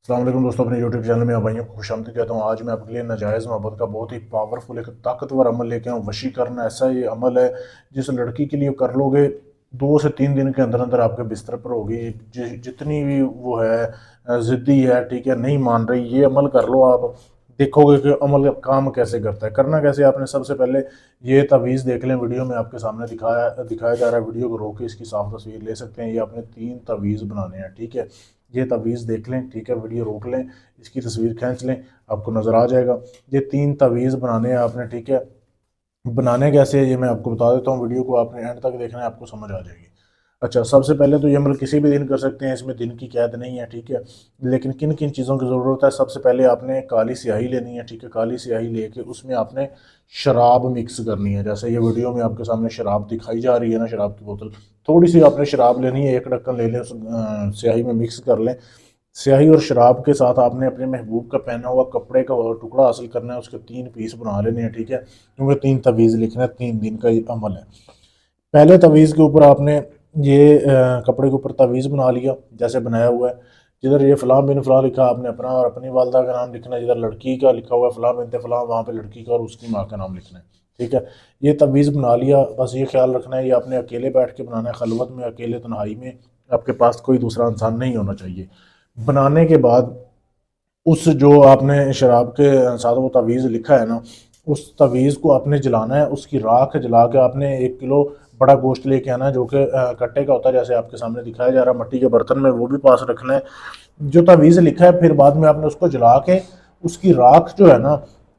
अस्सलाम वालेकुम दोस्तों, अपने यूट्यूब चैनल में आप भाइयों को खुशामदीद कहता हूँ। आज मैं आपके लिए नाजायज़ मोहब्बत का बहुत ही पावरफुल एक ताकतवर अमल लेके आऊँ। वशीकरण ऐसा ये अमल है जिस लड़की के लिए कर लोगे 2 से 3 दिन के अंदर अंदर आपके बिस्तर पर होगी। जितनी भी वो है ज़िद्दी है, ठीक है, नहीं मान रही, ये अमल कर लो आप, देखोगे कि अमल काम कैसे करता है। करना कैसे, आपने सबसे पहले ये तवीज़ देख लें। वीडियो में आपके सामने दिखाया दिखाया जा रहा है। वीडियो को रोक के इसकी साफ तस्वीर ले सकते हैं। ये आपने 3 तवीज़ बनाने हैं, ठीक है। ये तवीज़ देख लें, ठीक है, वीडियो रोक लें, इसकी तस्वीर खींच लें, आपको नज़र आ जाएगा। ये 3 तवीज़ बनाने हैं आपने, ठीक है। बनाने कैसे है ये मैं आपको बता देता हूँ। वीडियो को आपने एंड तक देखना है, आपको समझ आ जाएगी। अच्छा, सबसे पहले तो ये अमल किसी भी दिन कर सकते हैं, इसमें दिन की कैद नहीं है, ठीक है। लेकिन किन किन चीज़ों की ज़रूरत है, सबसे पहले आपने काली स्याही लेनी है, ठीक है। काली स्याही लेके उसमें आपने शराब मिक्स करनी है। जैसे ये वीडियो में आपके सामने शराब दिखाई जा रही है ना, शराब की बोतल, थोड़ी सी आपने शराब लेनी है, 1 ढक्कन ले लें, उस स्याही में मिक्स कर लें। स्याही और शराब के साथ आपने अपने महबूब का पहना हुआ कपड़े का टुकड़ा हासिल करना है, उसके 3 पीस बना लेने हैं, ठीक है। क्योंकि 3 तवीज़ लिखना है, 3 दिन का ये अमल है। पहले तवीज़ के ऊपर आपने ये कपड़े के ऊपर तवीज़ बना लिया जैसे बनाया हुआ है। जिधर ये फ़लाँ बिन फ़लाँ लिखा, आपने अपना और अपनी वालदा का नाम लिखना है। जिधर लड़की का लिखा हुआ है फ़लाँ बिनते फ़लाँ, वहाँ पे लड़की का और उसकी माँ का नाम लिखना है, ठीक है। ये तवीज़ बना लिया। बस ये ख्याल रखना है, ये आपने अकेले बैठ के बनाना है, खलवत में, अकेले तन्हाई में। आपके पास कोई दूसरा इंसान नहीं होना चाहिए। बनाने के बाद उस जो आपने शराब के साथ वो तवीज़ लिखा है ना, उस तवीज़ को आपने जलाना है। उसकी राख जला के आपने 1 किलो बड़ा गोश्त लेके आना है, जो कि कट्टे का होता है, जैसे आपके सामने दिखाया जा रहा है, मट्टी के बर्तन में, वो भी पास रखना है। जो तवीज़ लिखा है, फिर बाद में आपने उसको जला के उसकी राख जो है ना,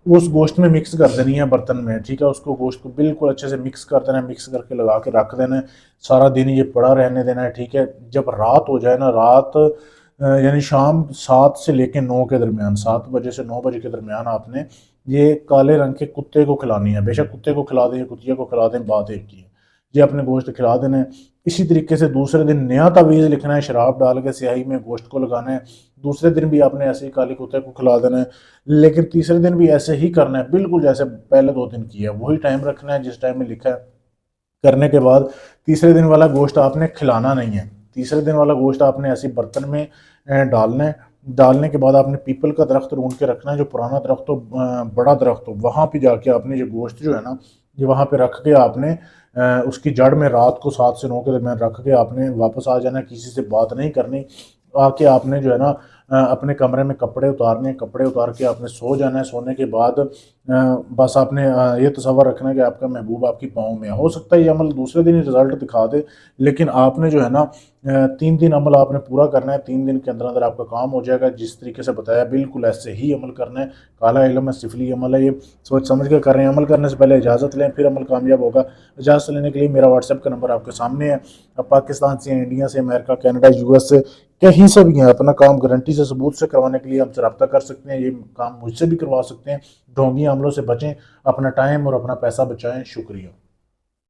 वो उस गोश्त में मिक्स कर देनी है बर्तन में, ठीक है। उसको गोश्त को बिल्कुल अच्छे से मिक्स कर देना है, मिक्स करके लगा के रख देना है। सारा दिन ये पड़ा रहने देना है, ठीक है। जब रात हो जाए ना, रात यानी शाम 7 से लेके 9 के दरमियान, 7 बजे से 9 बजे के दरमियान आपने ये काले रंग के कुत्ते को खिलानी है। बेशक कुत्ते को खिला दें या कुतिया को खिला दें, बात एक ही है। ये अपने गोश्त खिला देना है। इसी तरीके से दूसरे दिन नया तवीज़ लिखना है, शराब डाल के स्याही में गोश्त को लगाना है। दूसरे दिन भी आपने ऐसे ही काले कुत्ते को खिला देना है। लेकिन तीसरे दिन भी ऐसे ही करना है, बिल्कुल जैसे पहले 2 दिन किया है, वही टाइम रखना है जिस टाइम में लिखा है। करने के बाद तीसरे दिन वाला गोश्त आपने खिलाना नहीं है। तीसरे दिन वाला गोश्त आपने ऐसे बर्तन में डालना है। डालने के बाद आपने पीपल का दरख्त ढूंढ के रखना है, जो पुराना दरख्त हो, बड़ा दरख्त हो, वहाँ पे जाके आपने ये गोश्त जो है ना, ये वहाँ पे रख के आपने उसकी जड़ में रात को 7 से 9 के दरमियान रख के आपने वापस आ जाना है। किसी से बात नहीं करनी। आके आपने जो है ना अपने कमरे में कपड़े उतारने हैं। कपड़े उतार के आपने सो जाना है। सोने के बाद बस आपने ये तसव्वुर रखना है कि आपका महबूब आपकी पाँव में है। हो सकता है ये अमल दूसरे दिन ही रिजल्ट दिखा दे, लेकिन आपने जो है ना 3 दिन अमल आपने पूरा करना है। 3 दिन के अंदर अंदर आपका काम हो जाएगा। जिस तरीके से बताया बिल्कुल ऐसे ही अमल करना है। काला इल्म है, सिफली अमल है, ये सोच समझ के कर रहे हैं। अमल करने से पहले इजाज़त लें, फिर अमल कामयाब होगा। इजाज़त लेने के लिए मेरा व्हाट्सएप का नंबर आपके सामने है। अब पाकिस्तान से, इंडिया से, अमेरिका, कनाडा, यूएस से, कहीं से भी हैं, अपना काम गारंटी से सबूत से करवाने के लिए हमसे रब्ता कर सकते हैं। ये काम मुझसे भी करवा सकते हैं। ढोंगी अमलों से बचें, अपना टाइम और अपना पैसा बचाएं। शुक्रिया।